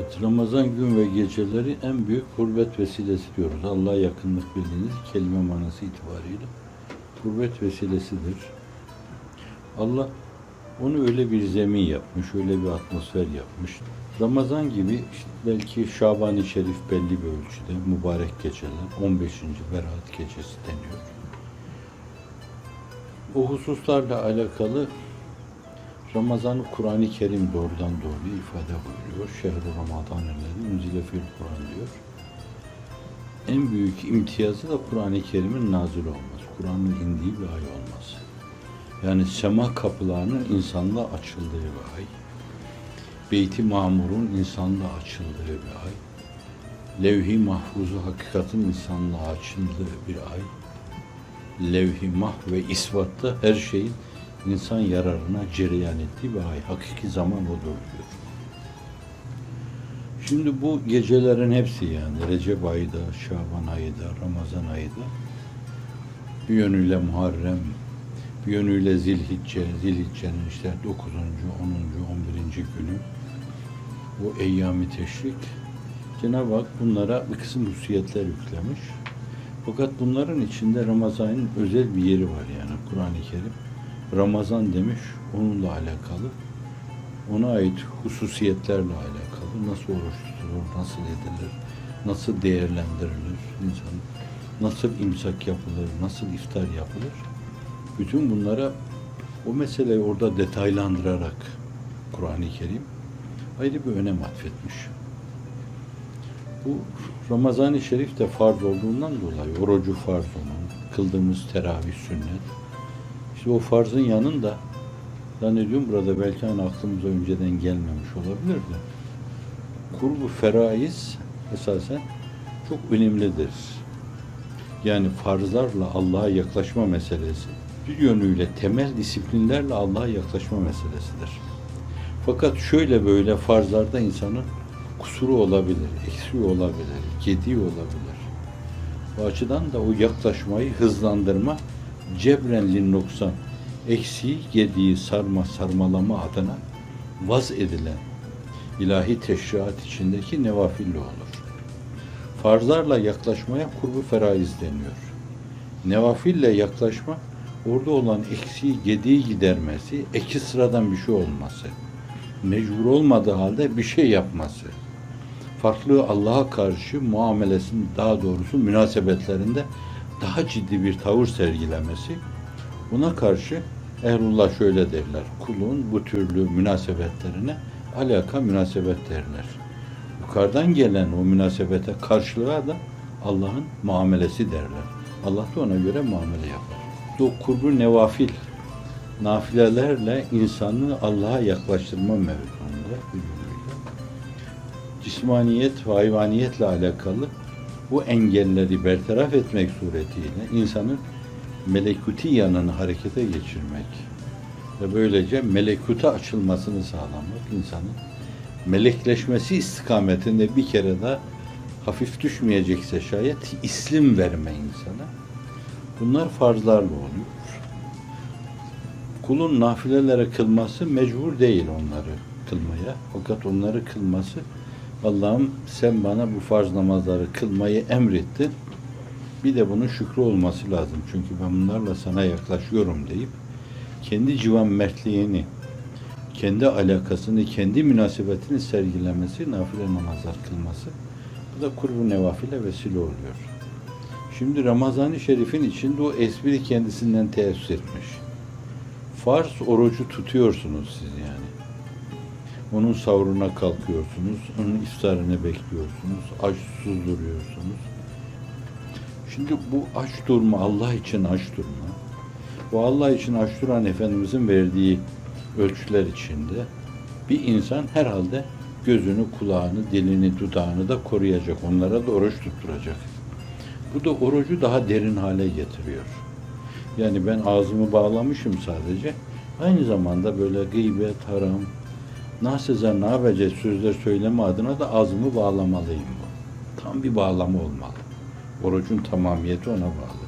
Evet, Ramazan gün ve geceleri en büyük kurbet vesilesi diyoruz. Allah'a yakınlık bildiğiniz kelime manası itibariyle kurbet vesilesidir. Allah onu öyle bir zemin yapmış, öyle bir atmosfer yapmış. Ramazan gibi işte belki Şaban-ı Şerif belli bir ölçüde mübarek geceler, 15. Berat gecesi deniyor. O hususlarla alakalı Ramazan'ı Kur'an-ı Kerim doğrudan doğruya ifade buyuruyor. Şehr-i Ramazan-ı unzile fil Kur'an diyor. En büyük imtiyazı da Kur'an-ı Kerim'in nazil olması. Kur'an'ın indiği bir ay olması. Yani sema kapılarının insanlığa açıldığı bir ay. Beyt-i Mamur'un insanlığa açıldığı bir ay. Levh-i Mahfuz'u hakikatin insanlığa açıldığı bir ay. Levh-i Mahv ve isvatta her şeyin insan yararına cereyan ettiği bir ay. Hakiki zaman odur diyor. Şimdi bu gecelerin hepsi yani Recep ayında, Şaban ayında, Ramazan ayında bir yönüyle Muharrem, bir yönüyle Zilhicce'nin işte 9. 10. 11. günü bu Eyyam-ı Teşrik Cenab-ı Hak bunlara bir kısım hususiyetler yüklemiş. Fakat bunların içinde Ramazan'ın özel bir yeri var yani Kur'an-ı Kerim. Ramazan demiş, onunla alakalı, ona ait hususiyetlerle alakalı, nasıl oruç tutulur, nasıl edilir, nasıl değerlendirilir insan, nasıl imsak yapılır, nasıl iftar yapılır, bütün bunlara o meseleyi orada detaylandırarak Kur'an-ı Kerim ayrı bir önem atfetmiş. Bu Ramazan-ı Şerif de farz olduğundan dolayı, orucu farz olan, kıldığımız teravih sünnet, İşte o farzın yanında zannediyorum burada belki hani aklımıza önceden gelmemiş olabilir de kurbu feraiz esasen çok önemlidir. Yani farzlarla Allah'a yaklaşma meselesi bir yönüyle temel disiplinlerle Allah'a yaklaşma meselesidir. Fakat şöyle böyle farzlarda insanın kusuru olabilir, eksiği olabilir, gediği olabilir. Bu açıdan da o yaklaşmayı hızlandırma cebren noksan eksiği, gediği sarmalama adına vaz edilen ilahi teşriat içindeki nevafille olur. Farzlarla yaklaşmaya kurbu feraiz deniyor. Nevafille yaklaşma, orada olan eksiği, gediği gidermesi, eki sıradan bir şey olması, mecbur olmadığı halde bir şey yapması, farklı Allah'a karşı muamelesinin, daha doğrusu münasebetlerinde daha ciddi bir tavır sergilemesi, buna karşı ehlullah şöyle derler, kulun bu türlü münasebetlerine alaka münasebet derler. Yukarıdan gelen o münasebete karşılığa da Allah'ın muamelesi derler. Allah da ona göre muamele yapar. O kurbu nevafil, nafilelerle insanı Allah'a yaklaştırma mevzuunda cismaniyet ve hayvaniyetle alakalı bu engelleri bertaraf etmek suretiyle insanın melekuti yanını harekete geçirmek ve böylece melekuta açılmasını sağlamak, insanın melekleşmesi istikametinde bir kere daha hafif düşmeyecekse şayet islim verme insana. Bunlar farzlarla oluyor. Kulun nafilelere kılması mecbur değil onları kılmaya. Fakat onları kılması, Allah'ım sen bana bu farz namazları kılmayı emrettin. Bir de bunun şükrü olması lazım. Çünkü ben bunlarla sana yaklaşıyorum deyip kendi civan mertliğini, kendi alakasını, kendi münasebetini sergilemesi, nafile namazlar kılması. Bu da kurbu nevafile vesile oluyor. Şimdi Ramazan-ı Şerif'in içinde o espri kendisinden teessüs etmiş. Farz orucu tutuyorsunuz siz yani. Onun sahuruna kalkıyorsunuz, onun iftarını bekliyorsunuz, aç susuz duruyorsunuz. Şimdi bu aç durma, Allah için aç durma. Bu Allah için aç duran Efendimizin verdiği ölçüler içinde bir insan herhalde gözünü, kulağını, dilini, dudağını da koruyacak. Onlara da oruç tutturacak. Bu da orucu daha derin hale getiriyor. Yani ben ağzımı bağlamışım sadece. Aynı zamanda böyle gıybet, haram, nasıza ne yapacak sözler söyleme adına da ağzımı bağlamalıyım bu. Tam bir bağlama olmalı. Orucun tamamiyeti ona bağlı.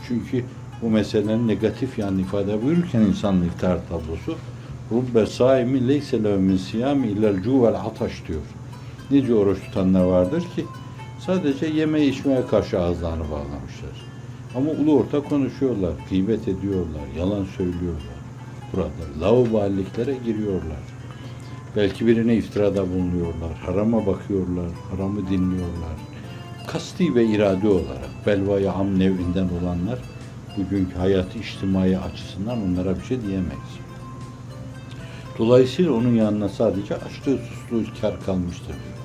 Çünkü bu meselenin negatif yanını ifade buyururken insanın iftar tablosu Rubbe saimi leyse lehu min siyami illel cu vel ataş diyor. Nice oruç tutanlar vardır ki sadece yeme içmeye karşı ağızlarını bağlamışlar. Ama ulu orta konuşuyorlar, gıybet ediyorlar, yalan söylüyorlar. Burada laubaliklere giriyorlar. Belki birine iftirada bulunuyorlar, harama bakıyorlar, haramı dinliyorlar. Kasti ve irade olarak belvaya am nevinden olanlar bugünkü hayatı içtimai açısından onlara bir şey diyemeyiz. Dolayısıyla onun yanına sadece açtığı susluğu kar kalmıştır diyor.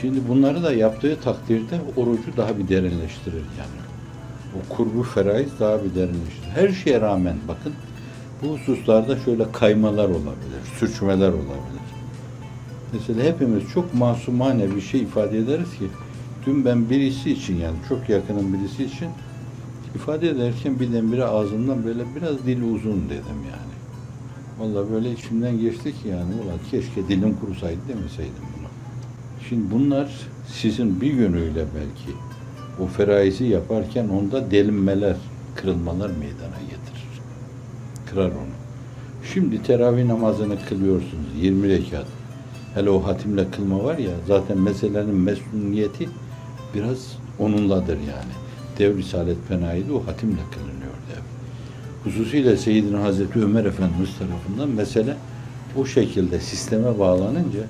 Şimdi bunları da yaptığı takdirde orucu daha bir derinleştirir yani. O kurbu feraiz daha bir derinleştirir. Her şeye rağmen bakın bu hususlarda şöyle kaymalar olabilir, sürçmeler olabilir. Mesela hepimiz çok masumane bir şey ifade ederiz ki dün ben birisi için yani çok yakının birisi için ifade ederken birdenbire ağzımdan böyle biraz dil uzun dedim yani. Vallahi böyle içimden geçti ki yani ulan keşke dilim kurusaydı demeseydim bunu. Şimdi bunlar sizin bir yönüyle belki o feraizi yaparken onda delinmeler, kırılmalar meydana getirir. Kırar onu. Şimdi teravih namazını kılıyorsunuz 20 rekat. Hele o hatimle kılma var ya zaten meselenin mesnuniyeti biraz onunladır yani. Dev-i Risalet Fenayi'de o hatimle kılınıyor dev. Hususiyle Seyyidina Hazreti Ömer Efendimiz tarafından mesele o şekilde sisteme bağlanınca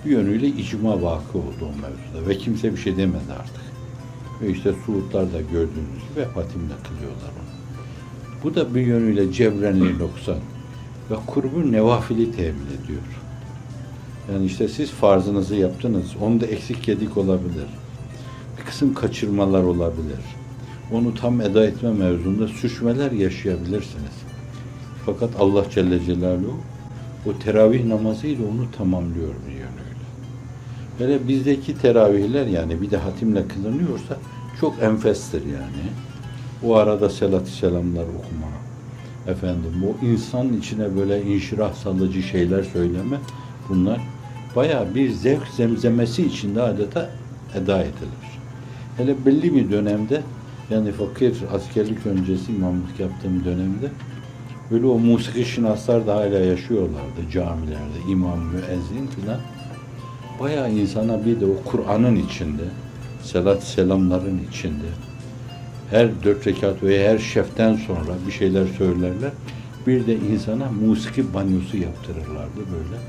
bir yönüyle icma vakı oldu o mevzuda ve kimse bir şey demedi artık. Ve işte Suudlarda gördüğünüz gibi hatimle kılıyorlar onu. Bu da bir yönüyle cebrenli noksan ve kurbu nevafili temin ediyor. Yani işte siz farzınızı yaptınız, onda eksik gedik olabilir. Bir kısım kaçırmalar olabilir. Onu tam eda etme mevzunda sürçmeler yaşayabilirsiniz. Fakat Allah Celle Celaluhu o teravih namazıyla onu tamamlıyor bir yönüyle. Böyle bizdeki teravihler yani bir de hatimle kılınıyorsa çok enfestir yani. O arada selat-ı selamlar okuma. Efendim o insanın içine böyle inşirah salıcı şeyler söyleme bunlar bayağı bir zevk zemzemesi içinde adeta eda edilir. Hele belli bir dönemde yani fakir askerlik öncesi imamlık yaptığım dönemde böyle o musiki şinaslar da hala yaşıyorlardı camilerde, imam, müezzin filan. Bayağı insana bir de o Kur'an'ın içinde, selat selamların içinde, her 4 rekat ve her şeften sonra bir şeyler söylerler. Bir de insana musiki banyosu yaptırırlardı böyle.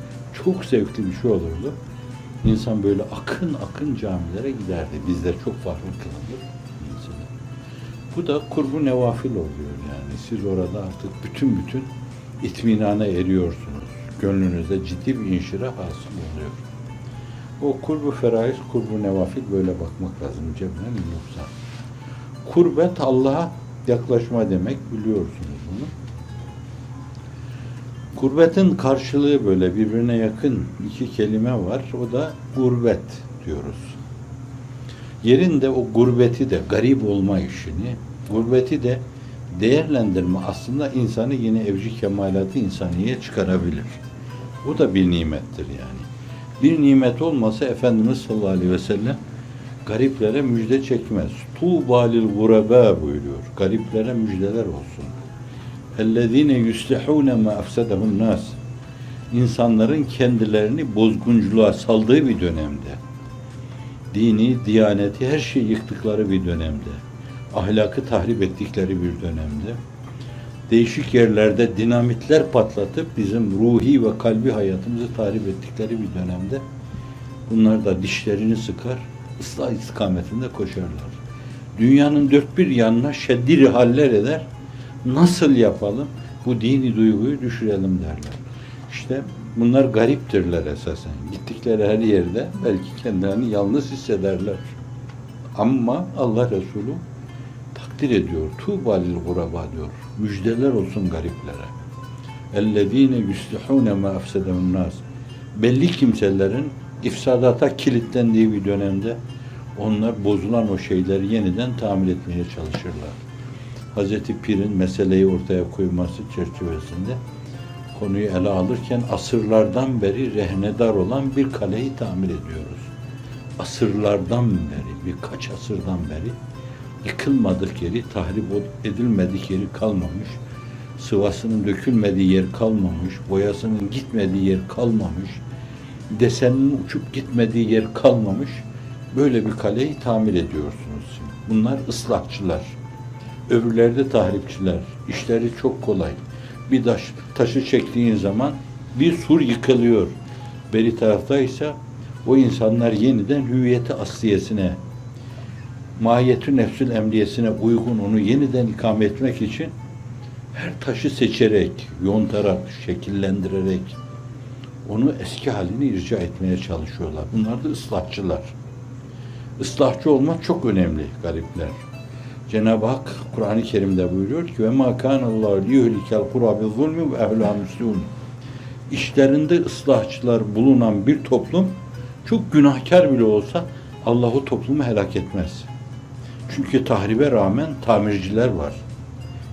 Çok zevkli bir şey olurdu. İnsan böyle akın akın camilere giderdi. Bizde çok farklı kılınır mesela. Bu da kurbu nevafil oluyor yani. Siz orada artık bütün itminana eriyorsunuz. Gönlünüzde ciddi bir inşirah hasıl oluyor. O kurbu feraiz, kurbu nevafil böyle bakmak lazım. Cebren yoksa. Kurbet Allah'a yaklaşma demek biliyorsunuz bunu. Kurbetin karşılığı böyle birbirine yakın iki kelime var. O da gurbet diyoruz. Yerinde o gurbeti de garip olma işini, gurbeti de değerlendirme aslında insanı yine evci kemalatı insaniye çıkarabilir. O da bir nimettir yani. Bir nimet olmasa Efendimiz sallallahu aleyhi ve sellem gariplere müjde çekmez. Tuğba lil gureba buyuruyor. Gariplere müjdeler olsun. اَلَّذ۪ينَ يُسْلِحُونَ مَا اَفْسَدَهُ النَّاسِ İnsanların kendilerini bozgunculuğa saldığı bir dönemde, dini, diyaneti, her şeyi yıktıkları bir dönemde, ahlakı tahrip ettikleri bir dönemde, değişik yerlerde dinamitler patlatıp bizim ruhi ve kalbi hayatımızı tahrip ettikleri bir dönemde, bunlar da dişlerini sıkar, ıslah istikametinde koşarlar. Dünyanın dört bir yanına şeddi rihaller eder, nasıl yapalım? Bu dini duyguyu düşürelim derler. İşte bunlar gariptirler esasen. Gittikleri her yerde belki kendilerini yalnız hissederler. Ama Allah Resulü takdir ediyor. Tuğba lil guraba diyor. Müjdeler olsun gariplere. اَلَّذ۪ينَ يُسْلِحُونَ مَا اَفْسَدَهُ النَّاسِ Belli kimselerin ifsadata kilitlendiği bir dönemde onlar bozulan o şeyleri yeniden tamir etmeye çalışırlar. Hazreti Pir'in meseleyi ortaya koyması çerçevesinde konuyu ele alırken asırlardan beri rehnedar olan bir kaleyi tamir ediyoruz. Asırlardan beri, birkaç asırdan beri yıkılmadık yeri, tahrip edilmedik yeri kalmamış, sıvasının dökülmediği yer kalmamış, boyasının gitmediği yer kalmamış, desenin uçup gitmediği yer kalmamış, böyle bir kaleyi tamir ediyorsunuz. Bunlar ıslahçılar. Öbürleri de tahripçiler. İşleri çok kolay. Bir taşı çektiğin zaman bir sur yıkılıyor. Beri tarafta ise o insanlar yeniden hüviyeti asliyesine, mahiyetü nefsül emniyesine uygun onu yeniden ikame etmek için her taşı seçerek, yontarak, şekillendirerek onu eski halini irca etmeye çalışıyorlar. Bunlar da ıslahçılar. Islahçı olmak çok önemli garipler. Cenab-ı Hak Kur'an-ı Kerim'de buyuruyor ki ve ma kanallahu liyuhlikel kura bi zulmi ve ehluha muslihun. İşlerinde ıslahçılar bulunan bir toplum çok günahkar bile olsa Allah o toplumu helak etmez. Çünkü tahribe rağmen tamirciler var.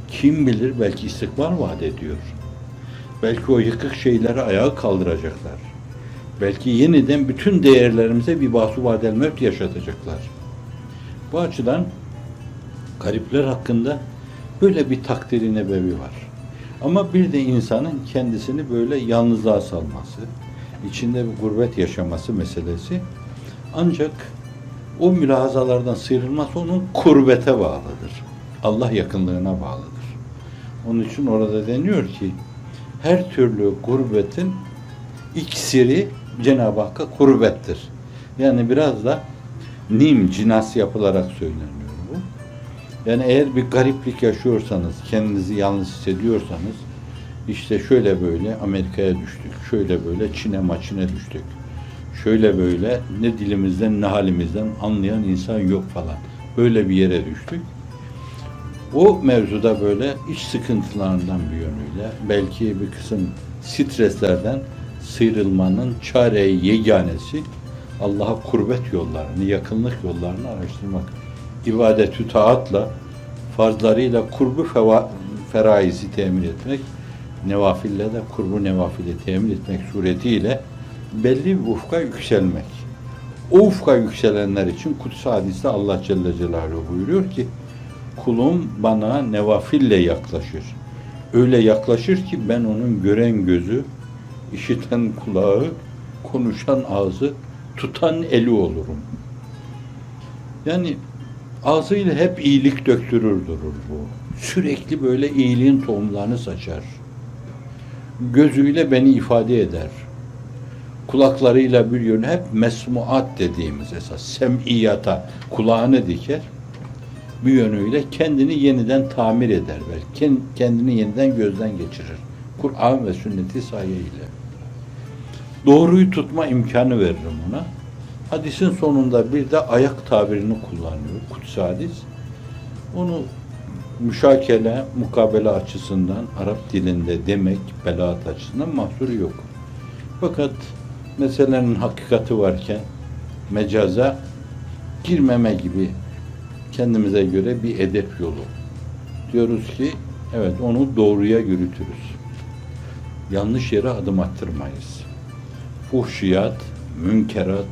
Kim bilir belki istikbal vaat ediyor. Belki o yıkık şeyleri ayağa kaldıracaklar. Belki yeniden bütün değerlerimize bir basuvadel mevt yaşatacaklar. Bu açıdan garipler hakkında böyle bir takdiri nebevi var. Ama bir de insanın kendisini böyle yalnızlığa salması, içinde bir gurbet yaşaması meselesi ancak o mülahazalardan sıyrılması onun kurbete bağlıdır. Allah yakınlığına bağlıdır. Onun için orada deniyor ki her türlü gurbetin iksiri Cenab-ı Hakk'a kurbettir. Yani biraz da cinas yapılarak söyleniyor bu. Yani eğer bir gariplik yaşıyorsanız, kendinizi yalnız hissediyorsanız, işte şöyle böyle Amerika'ya düştük, şöyle böyle Çin'e maçine düştük, şöyle böyle ne dilimizden ne halimizden anlayan insan yok falan. Böyle bir yere düştük. O mevzuda böyle iç sıkıntılarından bir yönüyle, belki bir kısım streslerden sıyrılmanın çare-i yeganesi Allah'a kurbet yollarını, yakınlık yollarını araştırmak. İbadet-ü taatla, farzlarıyla kurbu feraizi temin etmek, nevafille de kurbu nevafili temin etmek suretiyle belli bir ufka yükselmek. O ufka yükselenler için Kudüs hadiste Allah Celle Celaluhu buyuruyor ki kulum bana nevafille yaklaşır. Öyle yaklaşır ki ben onun gören gözü, işiten kulağı, konuşan ağzı, tutan eli olurum. Yani ağzıyla hep iyilik döktürür durur bu. Sürekli böyle iyiliğin tohumlarını saçar. Gözüyle beni ifade eder. Kulaklarıyla bir yönü hep mesmuat dediğimiz esas sem'iyata kulağını diker. Bir yönüyle kendini yeniden tamir eder belki. Kendini yeniden gözden geçirir. Kur'an ve sünneti sayeyle. Doğruyu tutma imkanı veririm ona. Hadisin sonunda bir de ayak tabirini kullanıyor. Kudüs hadis. Onu müşakele, mukabele açısından Arap dilinde demek, belaat açısından mahsuru yok. Fakat meselenin hakikati varken mecaza girmeme gibi kendimize göre bir edep yolu. Diyoruz ki evet onu doğruya yürütürüz. Yanlış yere adım attırmayız. Fuhşiyat, münkerat,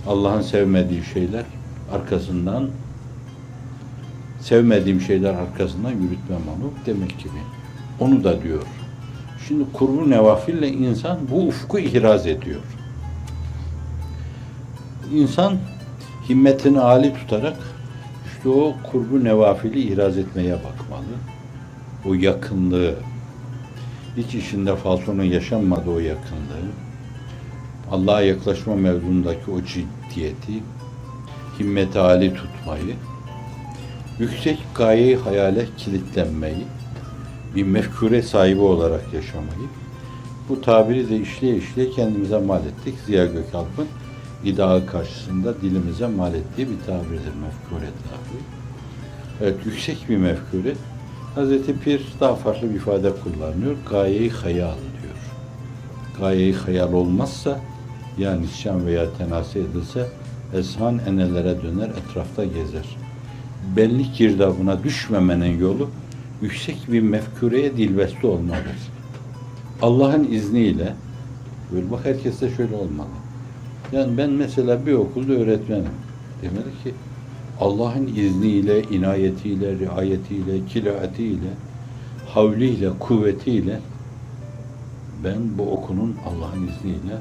Allah'ın sevmediği şeyler arkasından sevmediğim şeyler arkasından yürütmem onu demek gibi. Onu da diyor. Şimdi kurbu nevafille insan bu ufku ihraz ediyor. İnsan himmetini âli tutarak işte o kurbu nevafili ihraz etmeye bakmalı. O yakınlığı, hiç içinde falsonun yaşanmadığı o yakınlığı, Allah'a yaklaşma mevzundaki o ciddiyeti, himmeti âli tutmayı, yüksek gaye-i hayale kilitlenmeyi, bir mefkure sahibi olarak yaşamayı, bu tabiri de işleye işleye kendimize mal ettik. Ziya Gökalp'ın iddiağı karşısında dilimize mal ettiği bir tabirdir, mefkure tabiri. Evet, yüksek bir mefkure. Hazreti Pir daha farklı bir ifade kullanıyor. Gaye-i hayal diyor. Gaye-i hayal olmazsa, ya nisyan veya tenasi edilse, ezhan enelere döner, etrafta gezer. Benlik girdabına düşmemenin yolu, yüksek bir mefkureye dilbeste olmalıdır. Allah'ın izniyle, böyle bak herkes de şöyle olmalı. Yani ben mesela bir okulda öğretmenim. Demeli ki Allah'ın izniyle, inayetiyle, riayetiyle, kilaetiyle, havliyle, kuvvetiyle ben bu okulun Allah'ın izniyle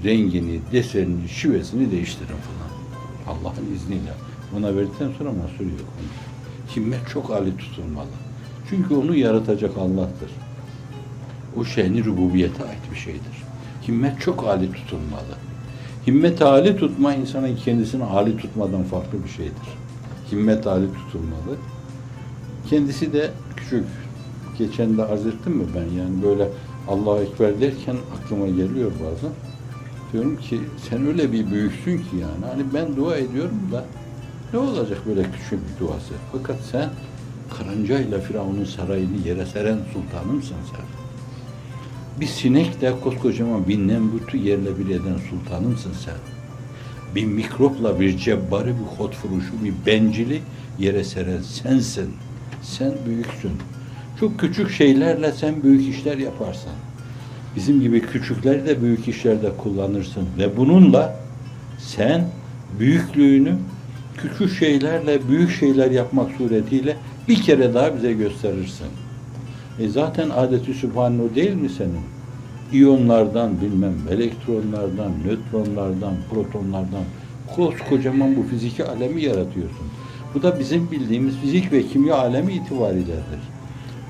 rengini, desenini, şivesini değiştirin falan. Allah'ın izniyle. Ona verdikten sonra mahsur yok. Himmet çok âli tutulmalı. Çünkü onu yaratacak Allah'tır. O şehni rububiyete ait bir şeydir. Himmet çok âli tutulmalı. Himmet âli tutma insanın kendisini âli tutmadan farklı bir şeydir. Himmet âli tutulmalı. Kendisi de küçük. Geçen de arz ettim mi ben, yani böyle Allahu Ekber derken aklıma geliyor bazen. Diyorum ki sen öyle bir büyüksün ki yani. Hani ben dua ediyorum da ne olacak böyle küçük bir duası? Fakat sen karıncayla Firavun'un sarayını yere seren sultanımsın sen. Bir sinekle koskocaman bir Nemrut'u yerle bir eden sultanımsın sen. Bir mikropla bir cebbarı, bir hotfuruşu, bir bencili yere seren sensin. Sen büyüksün. Çok küçük şeylerle sen büyük işler yaparsın. Bizim gibi küçükleri de büyük işlerde kullanırsın. Ve bununla sen büyüklüğünü küçük şeylerle büyük şeyler yapmak suretiyle bir kere daha bize gösterirsin. Zaten adeti sübhane değil mi senin? İyonlardan, bilmem elektronlardan, nötronlardan, protonlardan koskocaman bu fiziki alemi yaratıyorsun. Bu da bizim bildiğimiz fizik ve kimya alemi itibariyledir.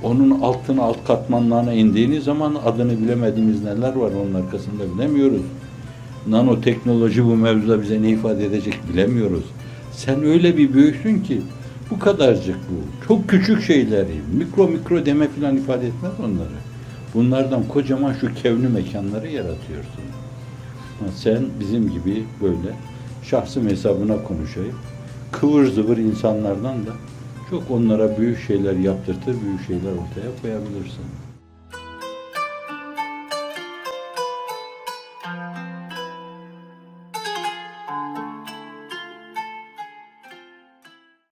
Onun altına, alt katmanlarına indiğiniz zaman adını bilemediğimiz neler var onun arkasında bilemiyoruz. Nanoteknoloji bu mevzuda bize ne ifade edecek bilemiyoruz. Sen öyle bir büyüksün ki bu kadarcık bu. Çok küçük şeyleri, mikro deme filan ifade etmez onları. Bunlardan kocaman şu kevni mekanları yaratıyorsun. Sen bizim gibi böyle şahsım hesabına konuşayım. Kıvır zıvır insanlardan da çok onlara büyük şeyler yaptırtır, büyük şeyler ortaya koyabilirsin.